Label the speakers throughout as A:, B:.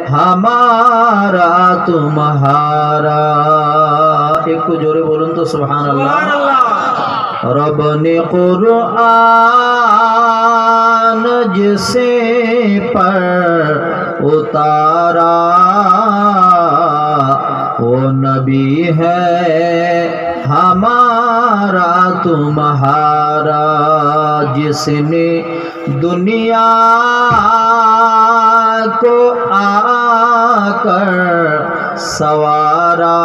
A: हमारा तुम्हारा। एक जोरे बोलूं तो सुभान अल्लाह। रब ने कुरान जिसे पर उतारा वो नबी है हमारा तुम्हारा। जिसने दुनिया को आकर सवारा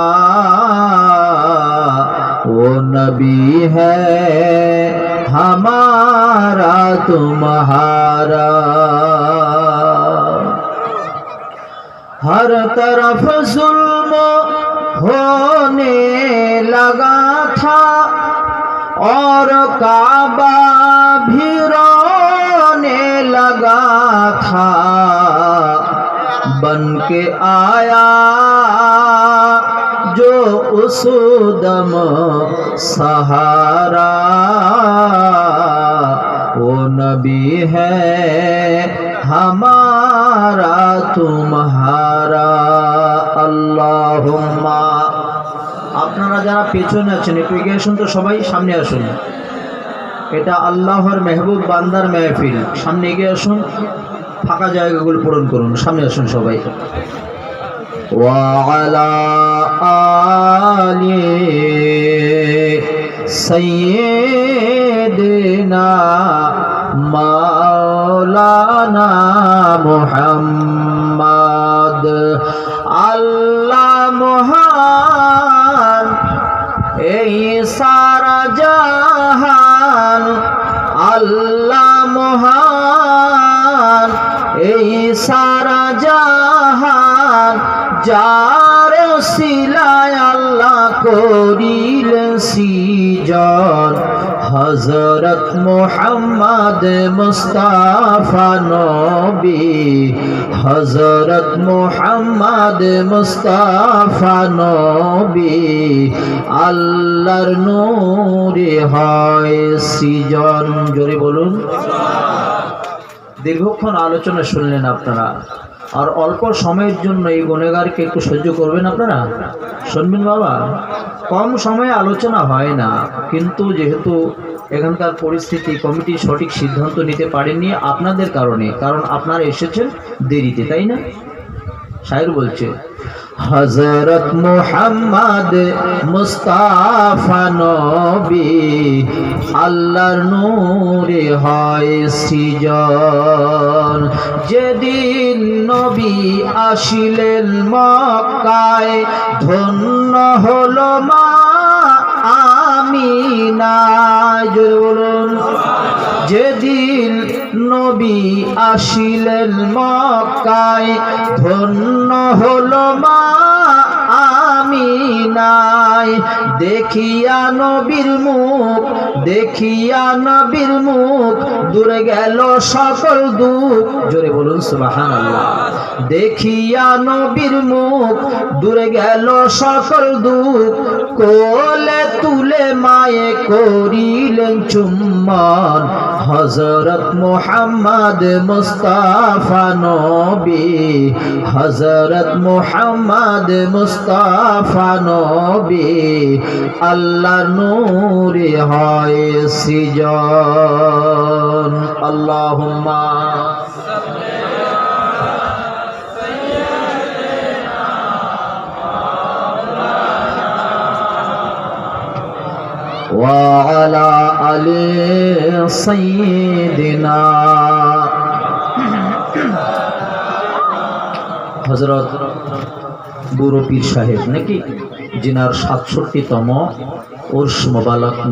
A: वो नबी है हमारा तुम्हारा। हर तरफ जुल्म होने लगा था और काबा भी रोने लगा था। बन के आया जो उस दम सहारा वो नबी है हमारा तुम्हारा। अल्लाहुम्मा। আপনারা যারা পেছনে আছেন একটু এগিয়ে আসুন তো, সবাই সামনে আসুন। এটা আল্লাহর মেহবুব বান্দার মেহফিল। সামনে এগিয়ে আসুন, ফাঁকা জায়গাগুলো পূরণ করুন। সামনে আসুন সবাই। ওয়া আলা আলি সাইয়্যিদিনা মাওলানা মুহাম্মদ। আল্লাহ মহান এই সারা জাহান, আল্লাহ মহান এই সারা জাহান। যার সিলায় আল্লাহ করিলেন সৃজন হযরত মুহাম্মদ মুস্তাফা নবী। হযরত মুহাম্মদ মুস্তাফা নবী আল্লাহর নূরে হয় সৃজন। জোরে বলুন। দীর্ঘক্ষণ আলোচনা শুনলেন আপনারা, আর অল্প সময়ের জন্য এই গুণেগারকে একটু সহ্য করবেন আপনারা। শুনবেন বাবা, কম সময়ে আলোচনা হয় না, কিন্তু যেহেতু এখানকার পরিস্থিতি কমিটি সঠিক সিদ্ধান্ত নিতে পারেননি আপনাদের কারণে, কারণ আপনারা এসেছেন দেরিতে, তাই না? শায়ের বলছে হযরত মুহাম্মদ মুস্তাফা নবী আল্লাহর নূরে হয় সৃজন। যেদিন নবী আসিলেন মক্কায় ধন্য হলো মা আমিনা। জোরে বলুন। যেদিন নবী আসিলেন মক্কায় ধন্য হলো মা আমিনায়। দেখিয়া নবীর মুখ, দেখিয়া নবীর মুখ দূরে গেল সকল দুঃখ। জোরে বলুন সুবহানাল্লাহ। দেখিয়া নবীর মুখ দূরে গেল সকল দুঃখ। কোলে তুলে মায়ে করিলেন চুম্বন হযরত মুহাম্মদ মুস্তাফা নবী। হযরত মুহাম্মদ মুস্তাফা নবী আল্লাহর নূরে হয় সৃজন। আল্লাহুম্মা ওয়া আলা আলি সাইয়্যিদিনা। হযরত বুড়ো পীর সাহেব নাকি, যিনার ৬৭তম উর্স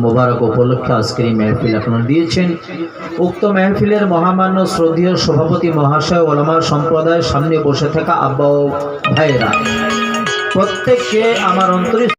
A: মোবারক উপলক্ষে আজকের এই মেহফিল আপনারা দিয়েছেন। উক্ত মেহফিলের মহামান্য শ্রদ্ধেয় সভাপতি মহাশয় ওলামা সম্প্রদায়ের সামনে বসে থাকা আব্বা ও ভাইয়েরা প্রত্যেককে আমার অন্তরে